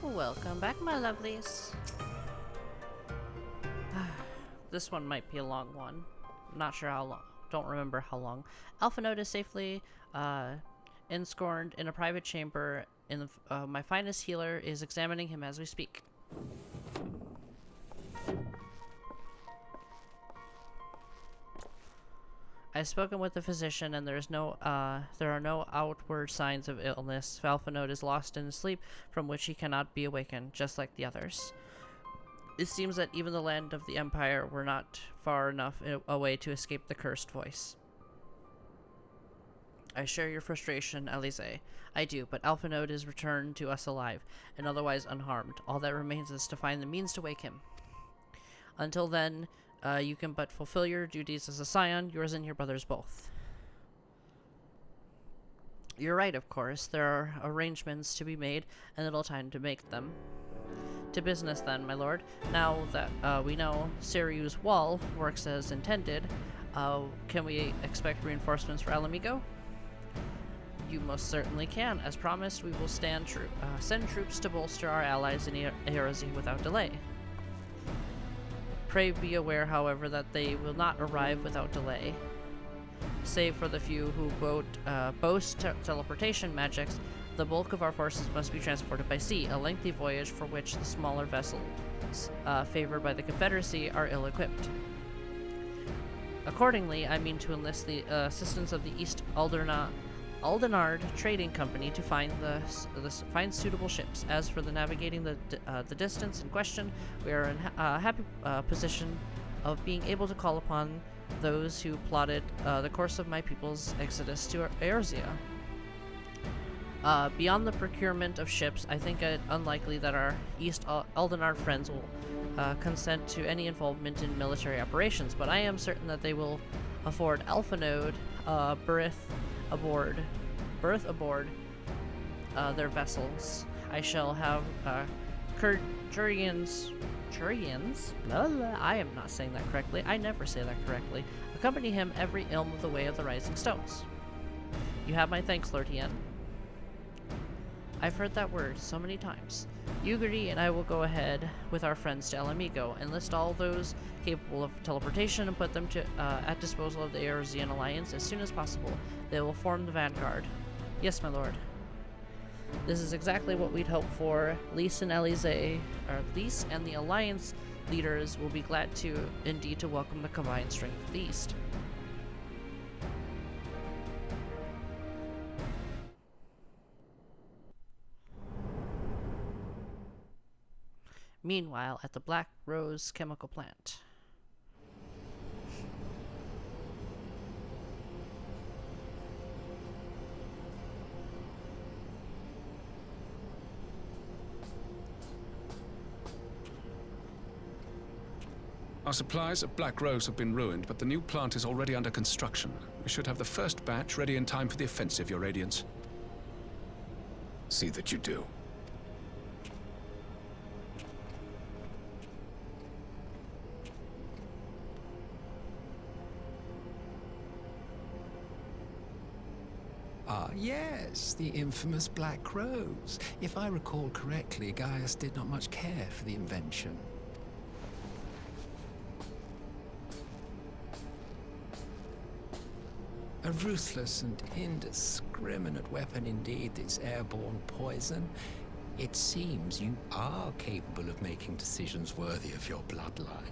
Welcome back, my lovelies. This one might be a long one. Not sure how long. Don't remember how long. Alpha Node is safely ensconced in a private chamber. My finest healer is examining him as we speak. I've spoken with the physician, and there are no outward signs of illness. Alpha Node is lost in a sleep from which he cannot be awakened, just like the others. It seems that even the land of the Empire were not far enough away to escape the cursed voice. I share your frustration, Alize. I do, but Alpha Node is returned to us alive, and otherwise unharmed. All that remains is to find the means to wake him. Until then, you can but fulfill your duties as a scion, yours and your brother's both. You're right, of course. There are arrangements to be made, and little time to make them. To business then, my lord. Now that we know Sirius Wall works as intended, can we expect reinforcements for Alamigo? You most certainly can. As promised, we will send troops to bolster our allies in Aerosy without delay. Pray be aware, however, that they will not arrive without delay. Save for the few who boast teleportation magics, the bulk of our forces must be transported by sea, a lengthy voyage for which the smaller vessels favored by the Confederacy are ill-equipped. Accordingly, I mean to enlist the assistance of the East Aldenard Trading Company to find find suitable ships. As for the navigating the distance in question, we are in a happy position of being able to call upon those who plotted the course of my people's exodus to Erzia. Beyond the procurement of ships, I think it unlikely that our East Aldenard friends will consent to any involvement in military operations, but I am certain that they will afford Alpha Node berth aboard their vessels. I shall have Turians, blah, blah, I am not saying that correctly. I never say that correctly. Accompany him every ilm of the way of the rising stones. You have my thanks, Lord Hien. I've heard that word so many times. Ugari and I will go ahead with our friends to Alamigo, enlist all those capable of teleportation, and put them at disposal of the Eorzean Alliance as soon as possible. They will form the vanguard. Yes, my lord. This is exactly what we'd hoped for. Lys and Lys and the Alliance leaders will be glad indeed to welcome the combined strength of the East. Meanwhile, at the Black Rose chemical plant. Our supplies at Black Rose have been ruined, but the new plant is already under construction. We should have the first batch ready in time for the offensive, Your Radiance. See that you do. Ah, yes, the infamous Black Rose. If I recall correctly, Gaius did not much care for the invention. A ruthless and indiscriminate weapon indeed, this airborne poison. It seems you are capable of making decisions worthy of your bloodline.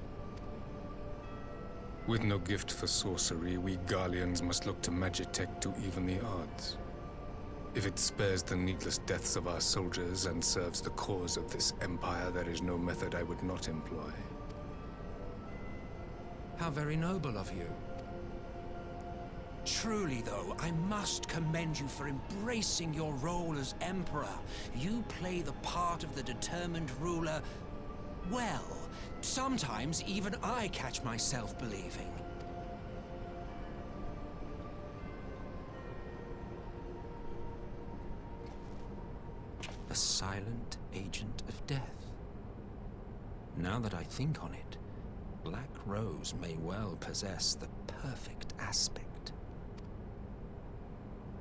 With no gift for sorcery, we Garleans must look to Magitech to even the odds. If it spares the needless deaths of our soldiers and serves the cause of this empire, there is no method I would not employ. How very noble of you. Truly, though, I must commend you for embracing your role as Emperor. You play the part of the determined ruler well. Sometimes even I catch myself believing. A silent agent of death. Now that I think on it, Black Rose may well possess the perfect aspect.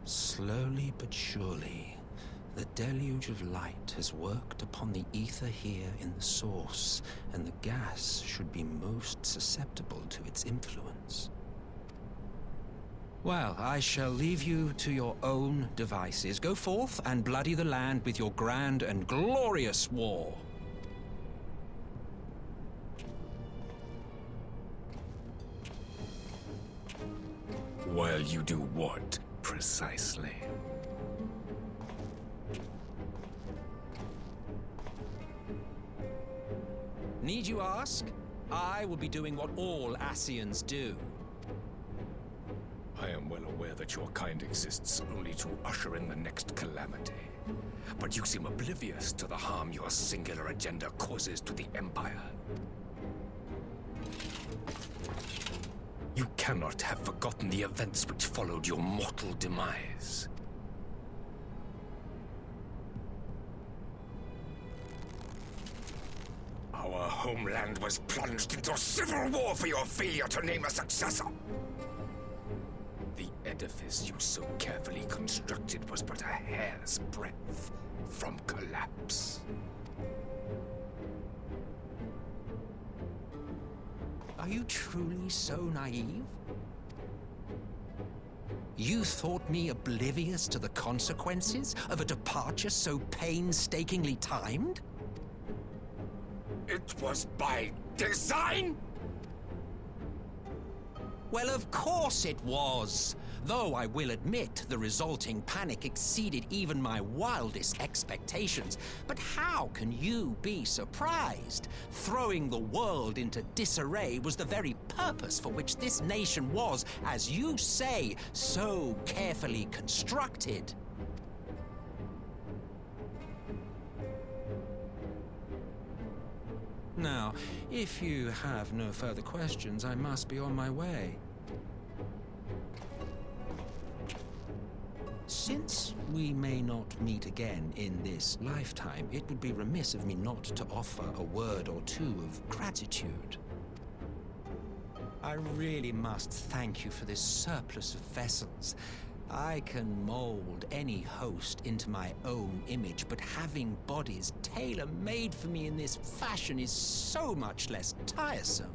Slowly but surely, The deluge of light has worked upon the ether here in the source, and the gas should be most susceptible to its influence. Well, I shall leave you to your own devices. Go forth and bloody the land with your grand and glorious war. While you do what, precisely? Need you ask? I will be doing what all Ascians do. I am well aware that your kind exists only to usher in the next calamity. But you seem oblivious to the harm your singular agenda causes to the Empire. You cannot have forgotten the events which followed your mortal demise. Our homeland was plunged into civil war for your failure to name a successor. The edifice you so carefully constructed was but a hair's breadth from collapse. Are you truly so naive? You thought me oblivious to the consequences of a departure so painstakingly timed? It was by design? Well, of course it was. Though I will admit the resulting panic exceeded even my wildest expectations. But how can you be surprised? Throwing the world into disarray was the very purpose for which this nation was, as you say, so carefully constructed. Now, if you have no further questions, I must be on my way. Since we may not meet again in this lifetime, it would be remiss of me not to offer a word or two of gratitude. I really must thank you for this surplus of vessels. I can mold any host into my own image, but having bodies tailor-made for me in this fashion is so much less tiresome.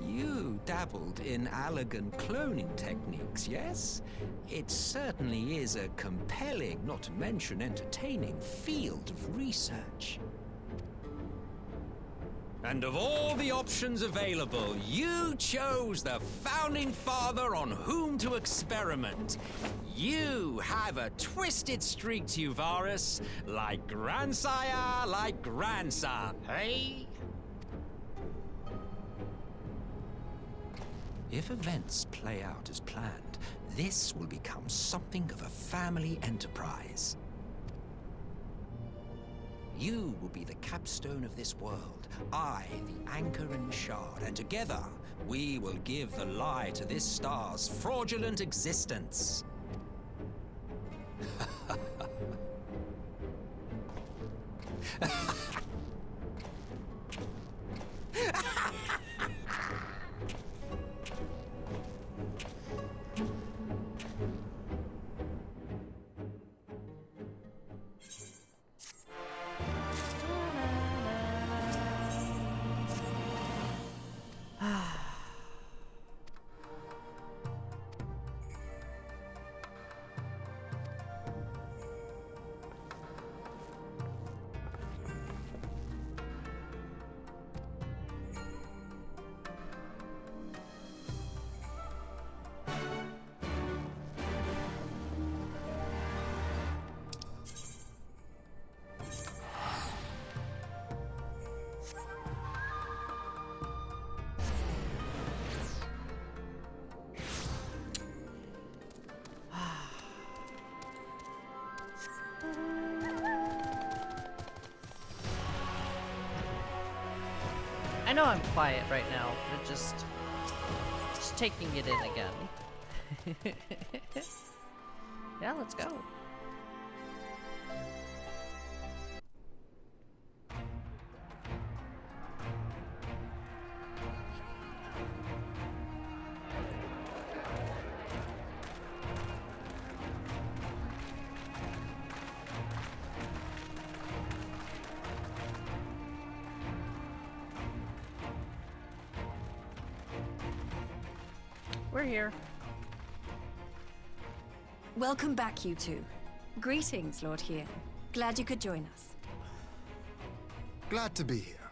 You dabbled in elegant cloning techniques, yes? It certainly is a compelling, not to mention entertaining, field of research. And of all the options available, you chose the founding father on whom to experiment. You have a twisted streak to you, Varus, like grandsire, like grandson, hey? If events play out as planned, this will become something of a family enterprise. You will be the capstone of this world, I the anchor and shard, and together we will give the lie to this star's fraudulent existence. I know I'm quiet right now, but just taking it in again. Yeah, let's go. We're here. Welcome back, you two. Greetings, Lord Hien. Glad you could join us. Glad to be here.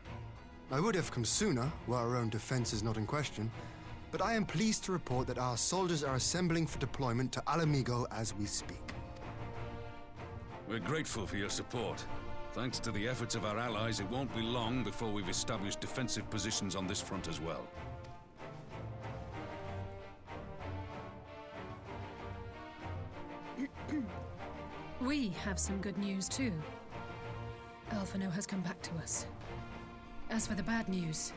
I would have come sooner, where our own defense is not in question, but I am pleased to report that our soldiers are assembling for deployment to Alamigo as we speak. We're grateful for your support. Thanks to the efforts of our allies, it won't be long before we've established defensive positions on this front as well. We have some good news too. Alphino has come back to us. As for the bad news,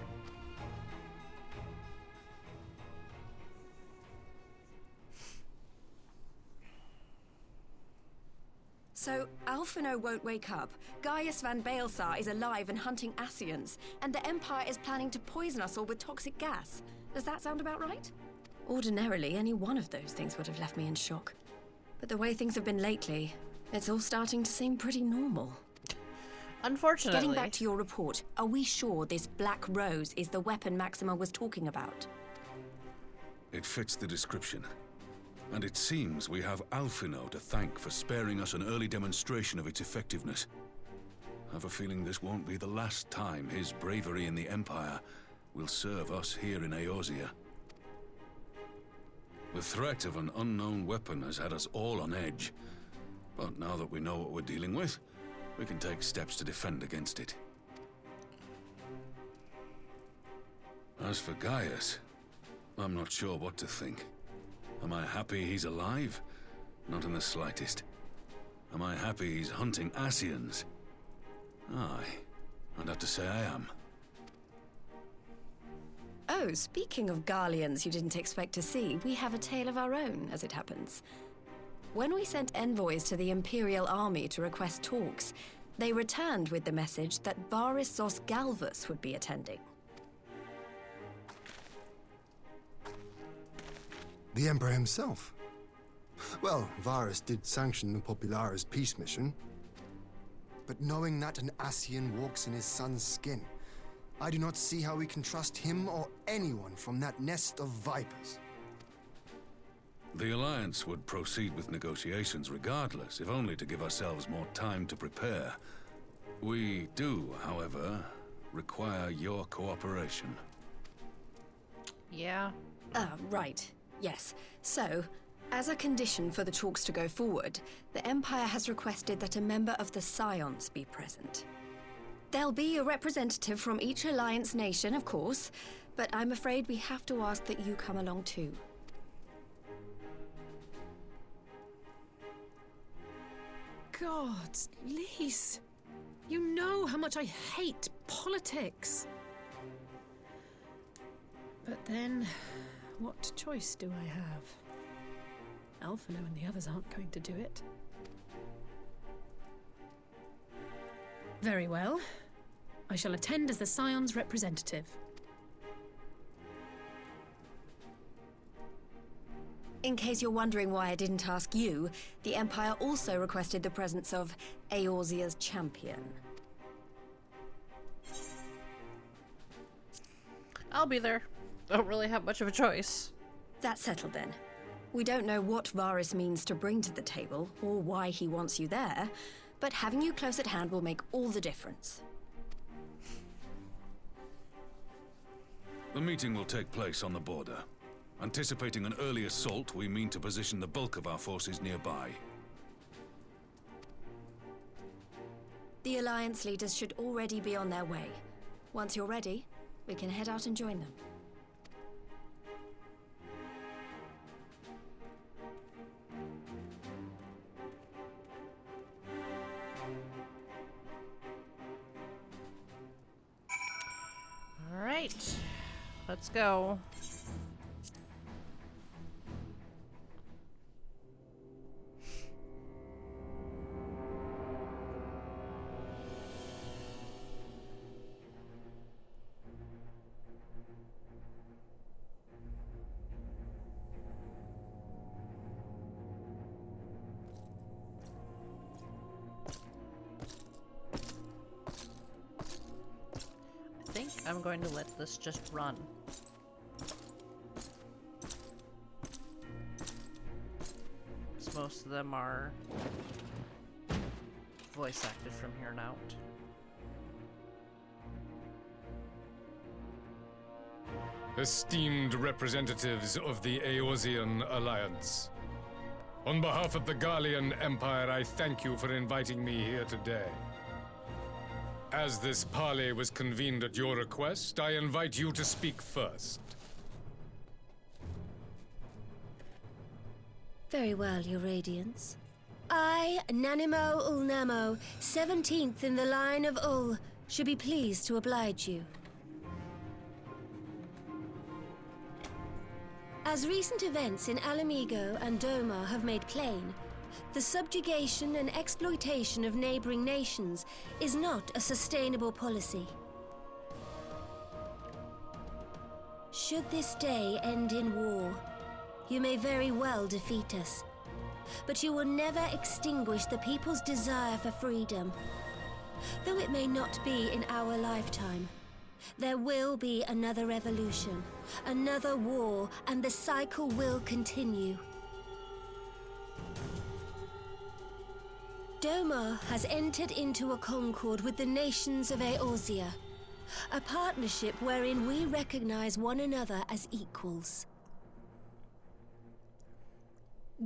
So, Alphino won't wake up, Gaius van Baelsar is alive and hunting Ascians, and the Empire is planning to poison us all with toxic gas. Does that sound about right? Ordinarily, any one of those things would have left me in shock. But the way things have been lately, it's all starting to seem pretty normal. Unfortunately. Getting back to your report, are we sure this Black Rose is the weapon Maxima was talking about? It fits the description. And it seems we have Alphino to thank for sparing us an early demonstration of its effectiveness. I have a feeling this won't be the last time his bravery in the Empire will serve us here in Eorzea. The threat of an unknown weapon has had us all on edge. But now that we know what we're dealing with, we can take steps to defend against it. As for Gaius, I'm not sure what to think. Am I happy he's alive? Not in the slightest. Am I happy he's hunting Ascians? Aye, I'd have to say I am. Oh, speaking of Garleans you didn't expect to see, we have a tale of our own, as it happens. When we sent envoys to the Imperial Army to request talks, they returned with the message that Varissos Galvus would be attending. The Emperor himself. Well, Varus did sanction the Popularis peace mission. But knowing that an Ascian walks in his son's skin, I do not see how we can trust him or anyone from that nest of vipers. The Alliance would proceed with negotiations regardless, if only to give ourselves more time to prepare. We do, however, require your cooperation. Yeah. Right. Yes. So, as a condition for the talks to go forward, the Empire has requested that a member of the Scions be present. There'll be a representative from each Alliance nation, of course, but I'm afraid we have to ask that you come along too. gods, Lise, you know how much I hate politics. But then, what choice do I have? Alphino and the others aren't going to do it. Very well. I shall attend as the Scion's representative. In case you're wondering why I didn't ask you, the Empire also requested the presence of Eorzea's champion. I'll be there. Don't really have much of a choice. That's settled then. We don't know what Varus means to bring to the table, or why he wants you there, but having you close at hand will make all the difference. The meeting will take place on the border. Anticipating an early assault, we mean to position the bulk of our forces nearby. The Alliance leaders should already be on their way. Once you're ready, we can head out and join them. All right, let's go. I think I'm going to let this just run. of them are voice acted from here on out. Esteemed representatives of the Eorzean Alliance, on behalf of the Gallian Empire, I thank you for inviting me here today. As this parley was convened at your request, I invite you to speak first. Very well, Your Radiance. I, Nanimo Ulnamo, 17th in the line of Ul, should be pleased to oblige you. As recent events in Alamigo and Doma have made plain, the subjugation and exploitation of neighboring nations is not a sustainable policy. Should this day end in war, you may very well defeat us, but you will never extinguish the people's desire for freedom. Though it may not be in our lifetime, there will be another revolution, another war, and the cycle will continue. Doma has entered into a concord with the nations of Eorzea, a partnership wherein we recognize one another as equals.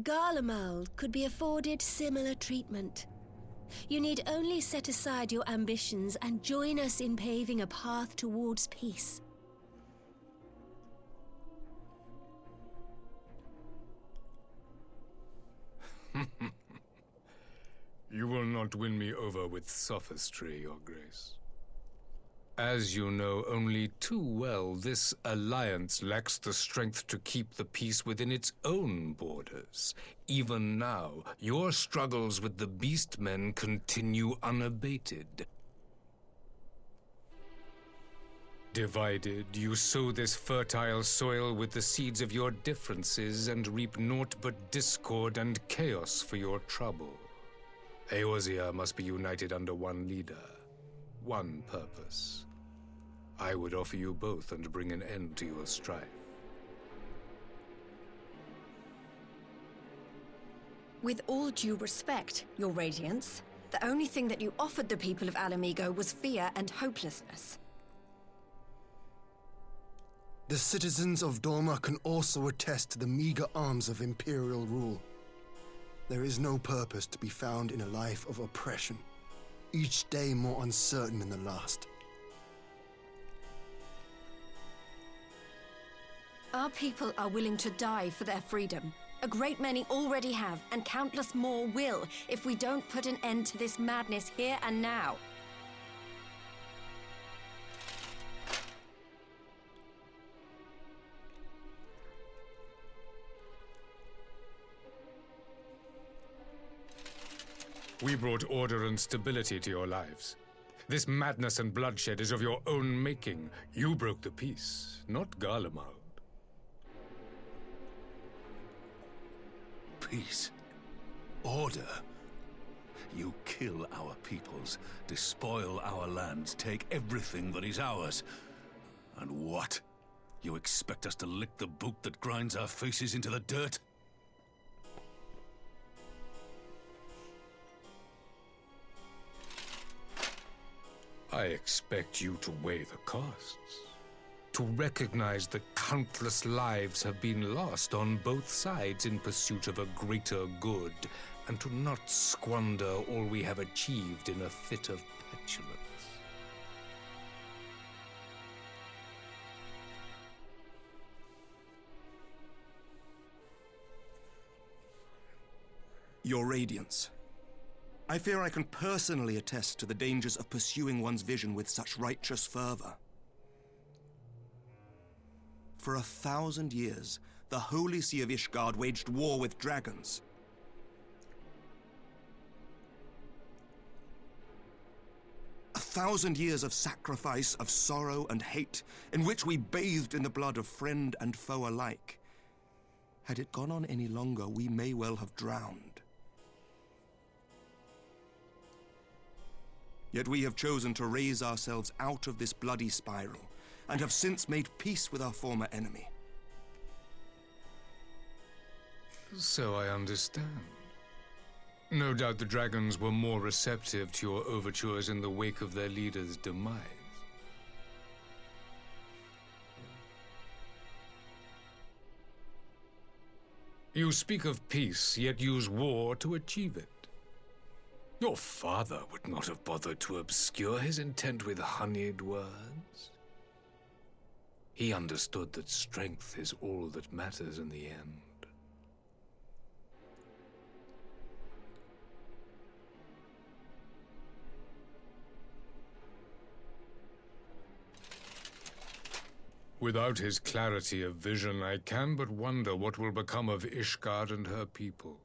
Garlemald could be afforded similar treatment. You need only set aside your ambitions and join us in paving a path towards peace. You will not win me over with sophistry, Your Grace. As you know only too well, this alliance lacks the strength to keep the peace within its own borders. Even now, your struggles with the Beastmen continue unabated. Divided, you sow this fertile soil with the seeds of your differences and reap naught but discord and chaos for your trouble. Eorzea must be united under one leader, one purpose. I would offer you both and bring an end to your strife. With all due respect, Your Radiance, the only thing that you offered the people of Alamigo was fear and hopelessness. The citizens of Doma can also attest to the meager arms of imperial rule. There is no purpose to be found in a life of oppression, each day more uncertain than the last. Our people are willing to die for their freedom. A great many already have, and countless more will, if we don't put an end to this madness here and now. We brought order and stability to your lives. This madness and bloodshed is of your own making. You broke the peace, not Garlemald. Peace. Order. You kill our peoples, despoil our lands, take everything that is ours. And what? You expect us to lick the boot that grinds our faces into the dirt? I expect you to weigh the costs. To recognize that countless lives have been lost on both sides in pursuit of a greater good, and to not squander all we have achieved in a fit of petulance. Your Radiance, I fear I can personally attest to the dangers of pursuing one's vision with such righteous fervor. For 1,000 years, the Holy See of Ishgard waged war with dragons. A 1,000 years of sacrifice, of sorrow and hate, in which we bathed in the blood of friend and foe alike. Had it gone on any longer, we may well have drowned. Yet we have chosen to raise ourselves out of this bloody spiral, and have since made peace with our former enemy. So I understand. No doubt the dragons were more receptive to your overtures in the wake of their leader's demise. You speak of peace, yet use war to achieve it. Your father would not have bothered to obscure his intent with honeyed words. He understood that strength is all that matters in the end. Without his clarity of vision, I can but wonder what will become of Ishgard and her people.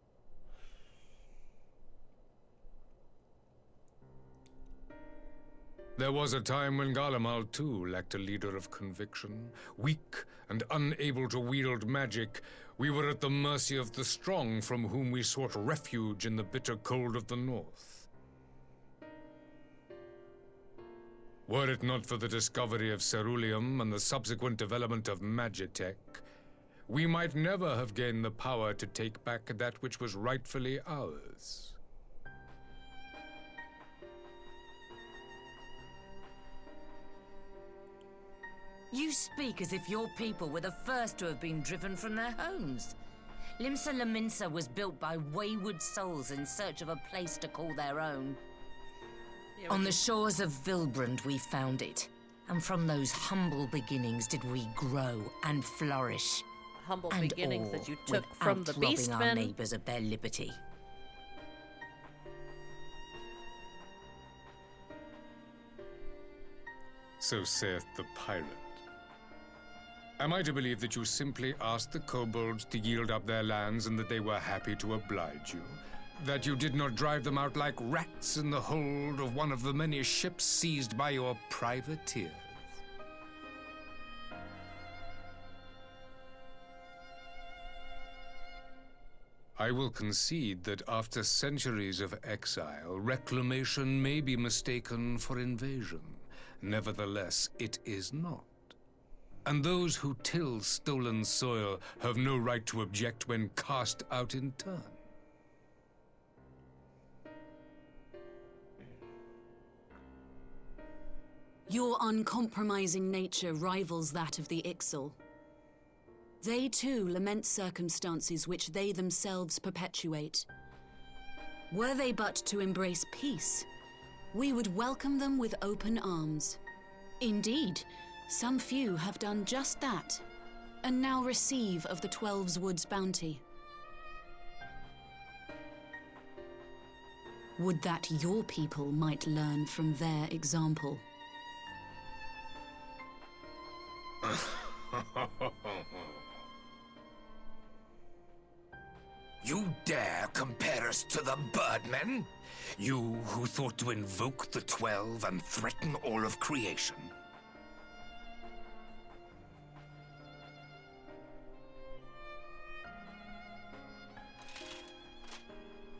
There was a time when Garlemald too lacked a leader of conviction. Weak and unable to wield magic, we were at the mercy of the strong from whom we sought refuge in the bitter cold of the north. Were it not for the discovery of ceruleum and the subsequent development of magitech, we might never have gained the power to take back that which was rightfully ours. You speak as if your people were the first to have been driven from their homes. Limsa Lominsa was built by wayward souls in search of a place to call their own. On the shores of Vilbrand we found it, and from those humble beginnings did we grow and flourish. Humble and beginnings that you took without from the robbing our beastmen. neighbors of their liberty. So saith the pirate. Am I to believe that you simply asked the kobolds to yield up their lands and that they were happy to oblige you? That you did not drive them out like rats in the hold of one of the many ships seized by your privateers? I will concede that after centuries of exile, reclamation may be mistaken for invasion. Nevertheless, it is not. And those who till stolen soil have no right to object when cast out in turn. Your uncompromising nature rivals that of the Ixal. They too lament circumstances which they themselves perpetuate. Were they but to embrace peace, we would welcome them with open arms. Indeed, some few have done just that, and now receive of the Twelve's Wood's bounty. Would that your people might learn from their example. You dare compare us to the Birdmen? You who thought to invoke the 12 and threaten all of creation?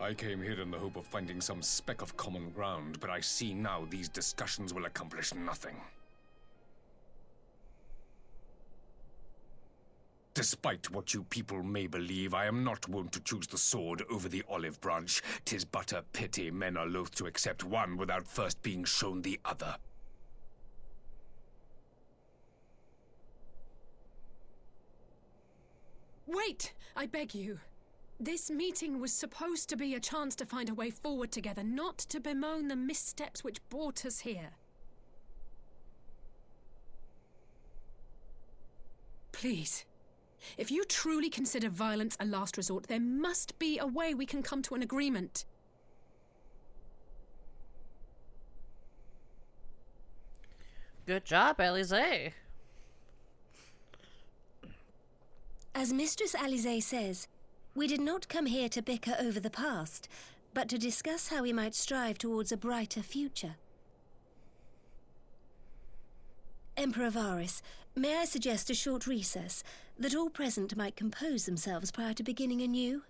I came here in the hope of finding some speck of common ground, but I see now these discussions will accomplish nothing. Despite what you people may believe, I am not wont to choose the sword over the olive branch. 'Tis but a pity men are loath to accept one without first being shown the other. Wait! I beg you. This meeting was supposed to be a chance to find a way forward together, not to bemoan the missteps which brought us here. Please. If you truly consider violence a last resort, there must be a way we can come to an agreement. Good job, Alize. As Mistress Alize says, we did not come here to bicker over the past, but to discuss how we might strive towards a brighter future. Emperor Varys, may I suggest a short recess, that all present might compose themselves prior to beginning anew?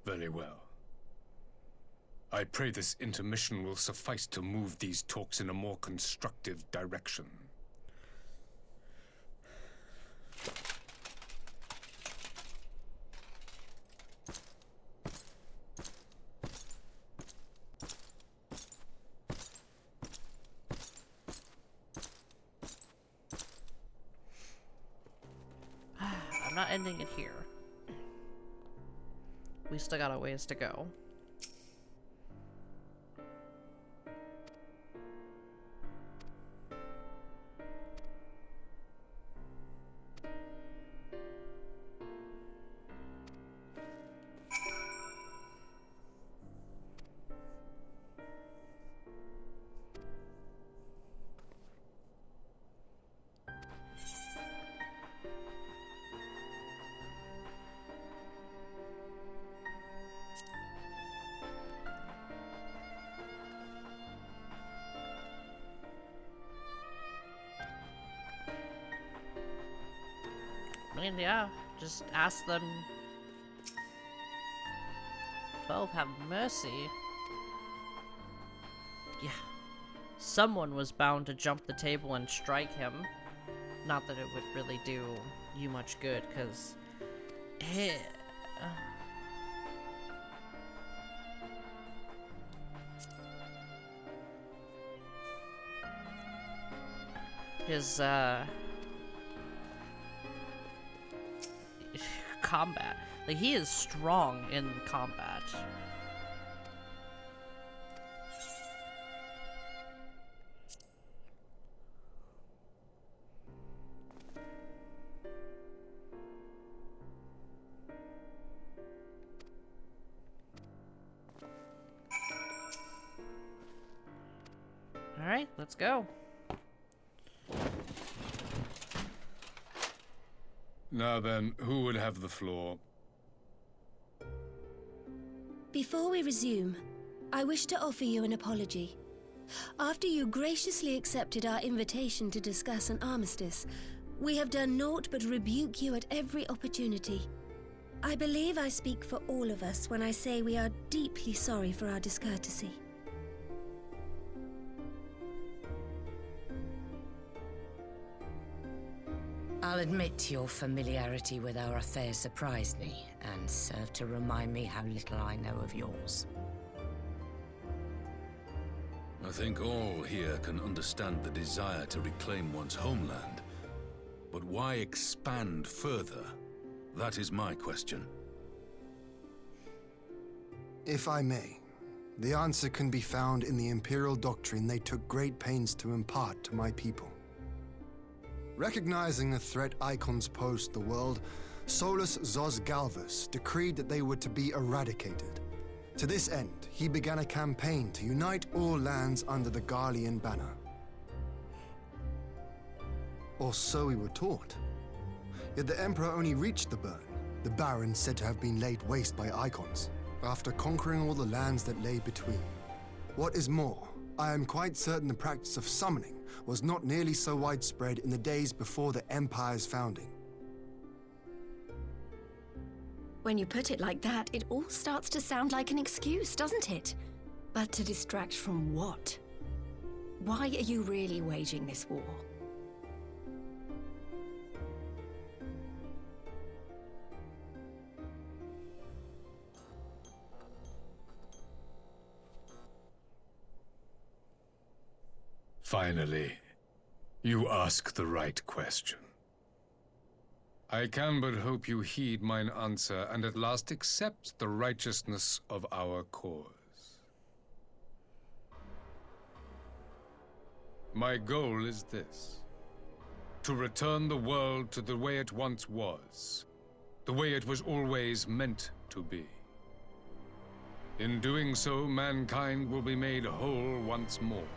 Very well. I pray this intermission will suffice to move these talks in a more constructive direction. I'm not ending it here. We still got a ways to go. I mean, yeah, just ask them. 12, have mercy. Yeah. Someone was bound to jump the table and strike him. Not that it would really do you much good, because... his, combat. Like, he is strong in combat. Alright, let's go. Now then, who would have the floor? Before we resume, I wish to offer you an apology. After you graciously accepted our invitation to discuss an armistice, we have done naught but rebuke you at every opportunity. I believe I speak for all of us when I say we are deeply sorry for our discourtesy. I'll admit your familiarity with our affairs surprised me, and served to remind me how little I know of yours. I think all here can understand the desire to reclaim one's homeland. But why expand further? That is my question. If I may, the answer can be found in the Imperial doctrine they took great pains to impart to my people. Recognizing the threat icons posed to the world, Solus Zos Galvus decreed that they were to be eradicated. To this end, he began a campaign to unite all lands under the Garlean banner. Or so we were taught. Yet the Emperor only reached the burn, the Baron said to have been laid waste by icons, after conquering all the lands that lay between. What is more, I am quite certain the practice of summoning was not nearly so widespread in the days before the Empire's founding. When you put it like that, it all starts to sound like an excuse, doesn't it? But to distract from what? Why are you really waging this war? Finally, you ask the right question. I can but hope you heed mine answer and at last accept the righteousness of our cause. My goal is this: to return the world to the way it once was, the way it was always meant to be. In doing so, mankind will be made whole once more.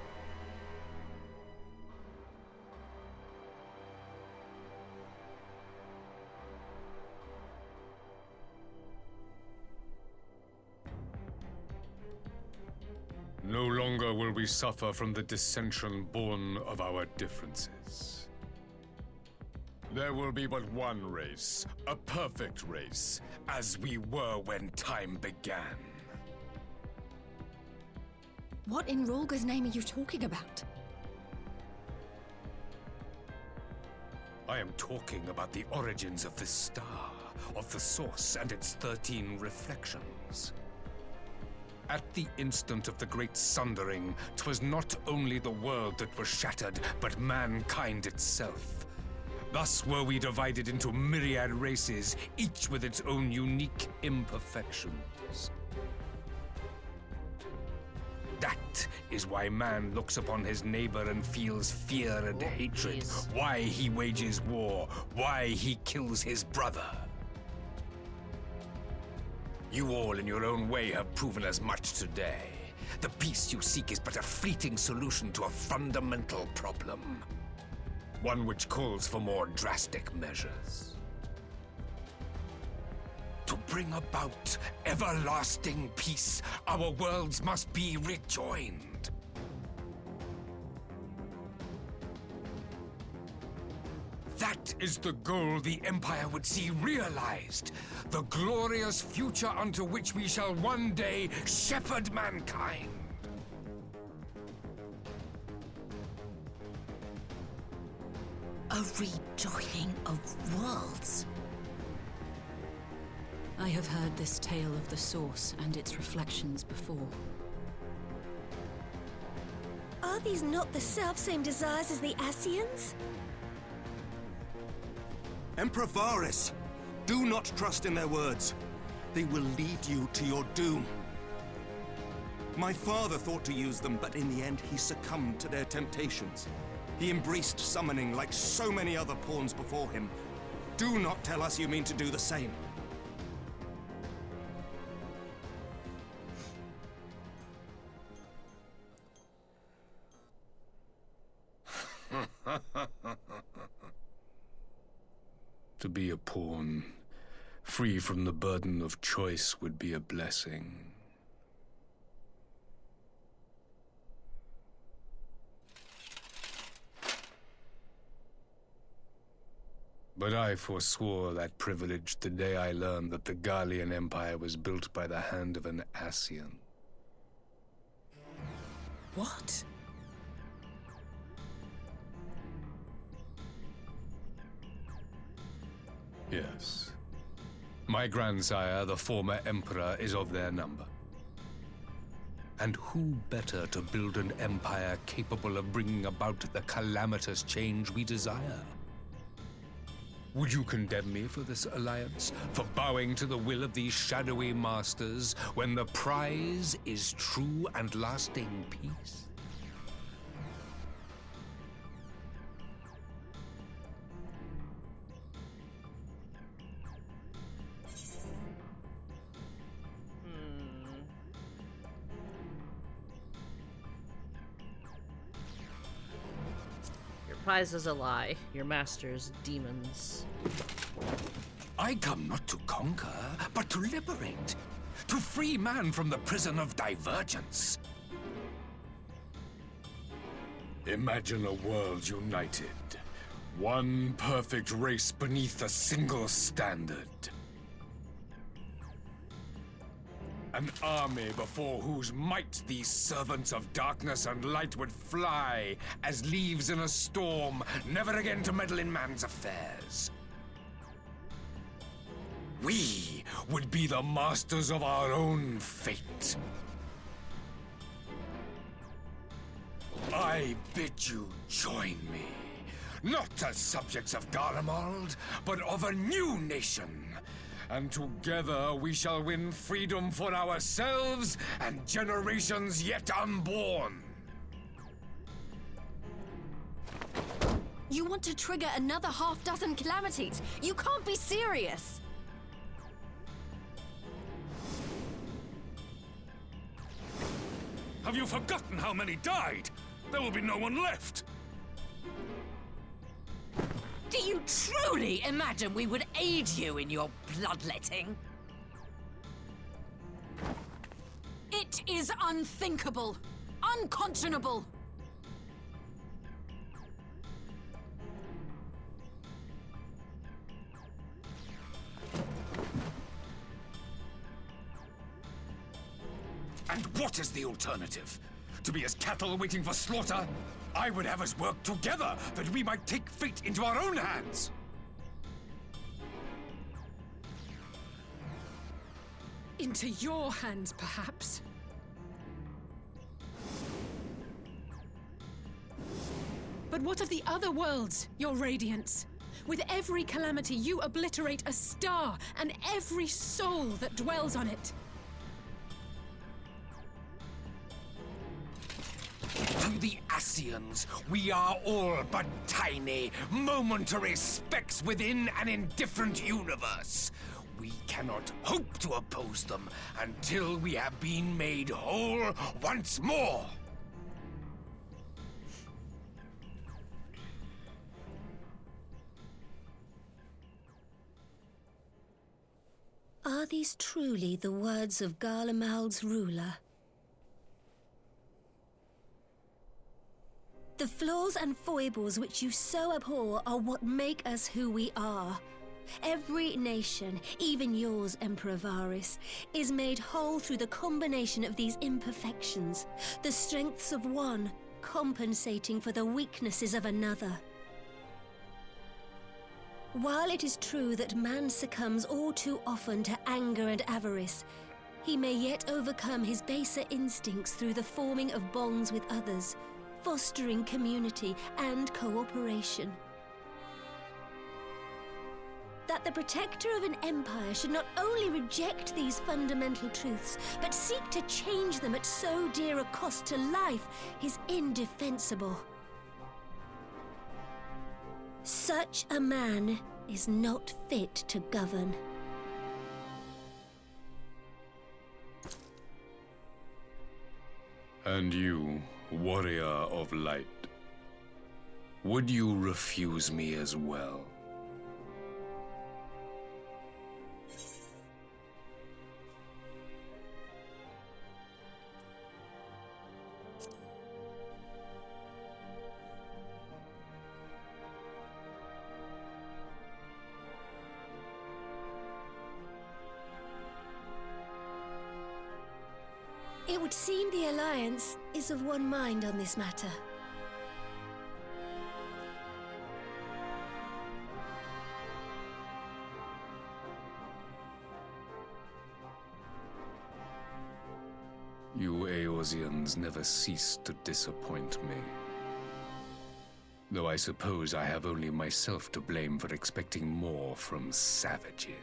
No longer will we suffer from the dissension born of our differences. There will be but one race, a perfect race, as we were when time began. What in Rolga's name are you talking about? I am talking about the origins of this star, of the source and its 13 reflections. At the instant of the great sundering, 'twas not only the world that was shattered, but mankind itself. Thus were we divided into myriad races, each with its own unique imperfections. That is why man looks upon his neighbor and feels fear and hatred, why he wages war, why he kills his brother. You all in your own way have proven as much today. The peace you seek is but a fleeting solution to a fundamental problem. One which calls for more drastic measures. To bring about everlasting peace, our worlds must be rejoined. That is the goal the Empire would see realized. The glorious future unto which we shall one day shepherd mankind. A rejoining of worlds. I have heard this tale of the Source and its reflections before. Are these not the self-same desires as the Ascians? Emperor Varys, do not trust in their words. They will lead you to your doom. My father thought to use them, but in the end he succumbed to their temptations. He embraced summoning like so many other pawns before him. Do not tell us you mean to do the same. To be a pawn, free from the burden of choice, would be a blessing. But I forswore that privilege the day I learned that the Garlean Empire was built by the hand of an Ascian. What? Yes. My grandsire, the former Emperor, is of their number. And who better to build an empire capable of bringing about the calamitous change we desire? Would you condemn me for this alliance? For bowing to the will of these shadowy masters, when the prize is true and lasting peace? Prize is a lie. Your master's demons. I come not to conquer, but to liberate. To free man from the prison of divergence. Imagine a world united. One perfect race beneath a single standard. An army before whose might these servants of darkness and light would fly as leaves in a storm, never again to meddle in man's affairs. We would be the masters of our own fate. I bid you join me, not as subjects of Garlemald, but of a new nation. And together we shall win freedom for ourselves and generations yet unborn. You want to trigger another half-dozen calamities? You can't be serious! Have you forgotten how many died? There will be no one left. Do you truly imagine we would aid you in your bloodletting? It is unthinkable, unconscionable. And what is the alternative? To be as cattle waiting for slaughter? I would have us work together, that we might take fate into our own hands! Into your hands, perhaps. But what of the other worlds, your Radiance? With every calamity, you obliterate a star and every soul that dwells on it. To the Ascians, we are all but tiny, momentary specks within an indifferent universe. We cannot hope to oppose them until we have been made whole once more. Are these truly the words of Garlemald's ruler? The flaws and foibles which you so abhor are what make us who we are. Every nation, even yours, Emperor Varys, is made whole through the combination of these imperfections, the strengths of one compensating for the weaknesses of another. While it is true that man succumbs all too often to anger and avarice, he may yet overcome his baser instincts through the forming of bonds with others, fostering community and cooperation. That the protector of an empire should not only reject these fundamental truths, but seek to change them at so dear a cost to life is indefensible. Such a man is not fit to govern. And you, warrior of light, would you refuse me as well? It would seem the Alliance is of one mind on this matter. You Eorzeans never cease to disappoint me. Though I suppose I have only myself to blame for expecting more from savages.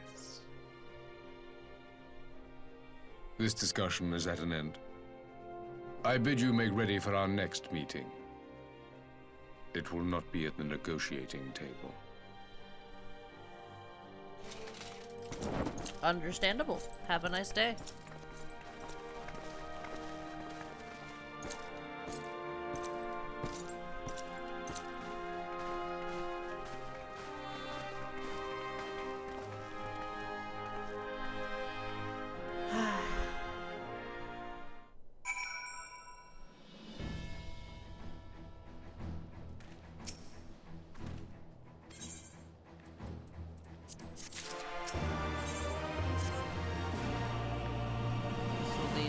This discussion is at an end. I bid you make ready for our next meeting. It will not be at the negotiating table. Understandable. Have a nice day.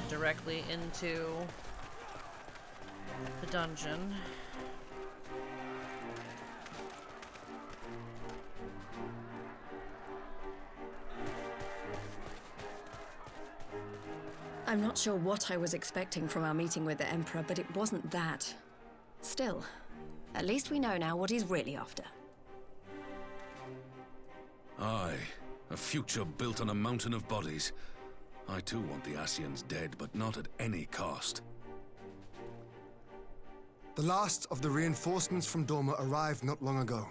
Directly into the dungeon. I'm not sure what I was expecting from our meeting with the Emperor, but it wasn't that. Still, at least we know now what he's really after. Aye, a future built on a mountain of bodies. I too want the Ascians dead, but not at any cost. The last of the reinforcements from Dorma arrived not long ago.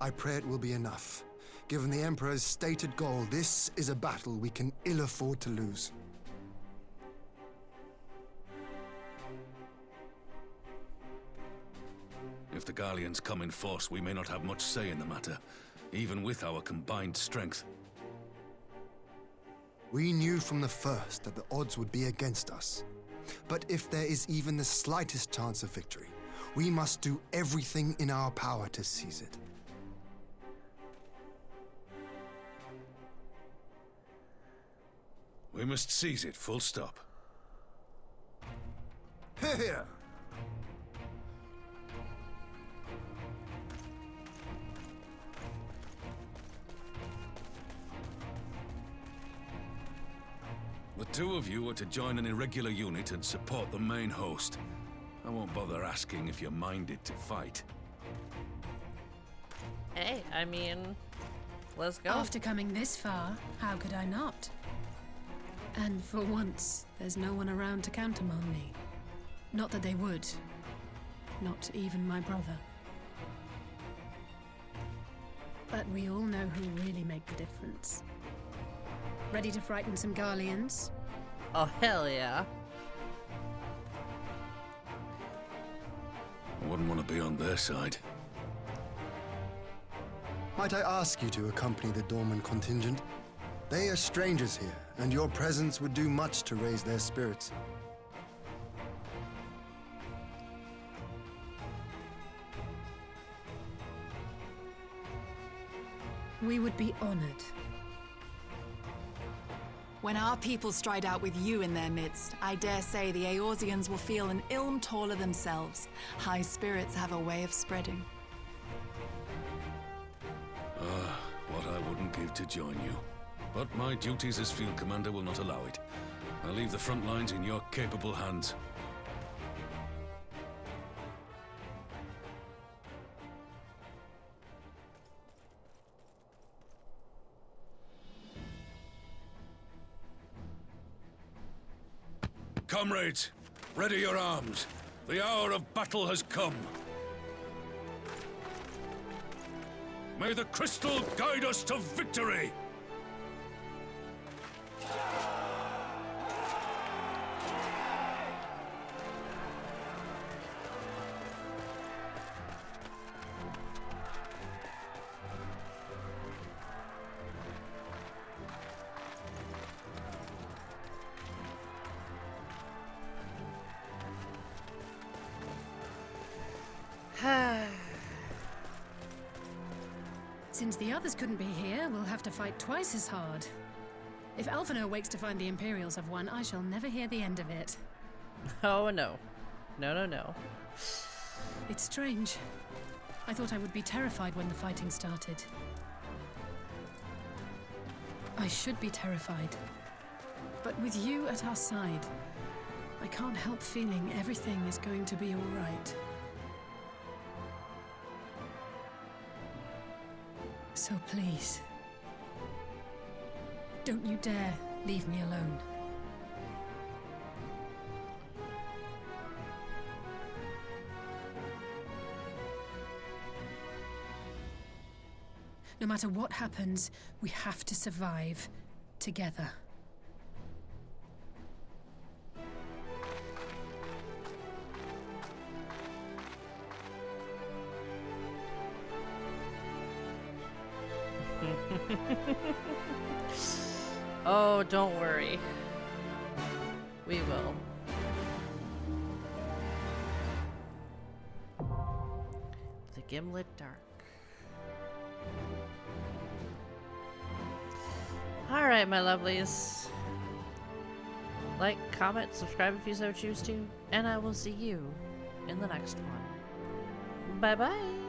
I pray it will be enough. Given the Emperor's stated goal, this is a battle we can ill afford to lose. If the Garleans come in force, we may not have much say in the matter, even with our combined strength. We knew from the first that the odds would be against us. But if there is even the slightest chance of victory, we must do everything in our power to seize it. We must seize it, full stop. Here! The two of you are to join an irregular unit and support the main host. I won't bother asking if you're minded to fight. Hey, I mean, let's go. After coming this far, how could I not? And for once, there's no one around to countermand me. Not that they would. Not even my brother. But we all know who really make the difference. Ready to frighten some Garleans? Oh, hell yeah. I wouldn't want to be on their side. Might I ask you to accompany the Dorman contingent? They are strangers here, and your presence would do much to raise their spirits. We would be honored. When our people stride out with you in their midst, I dare say the Eorzeans will feel an ilm taller themselves. High spirits have a way of spreading. What I wouldn't give to join you. But my duties as field commander will not allow it. I'll leave the front lines in your capable hands. Comrades, ready your arms. The hour of battle has come. May the crystal guide us to victory! Since the others couldn't be here, we'll have to fight twice as hard. If Alphino wakes to find the Imperials have won, I shall never hear the end of it. Oh, no. No, no, no. It's strange. I thought I would be terrified when the fighting started. I should be terrified. But with you at our side, I can't help feeling everything is going to be all right. So please, don't you dare leave me alone. No matter what happens, we have to survive together. Oh, don't worry. We will. The Gimlet Dark. Alright, my lovelies. Like, comment, subscribe if you so choose to, and I will see you in the next one. Bye-bye!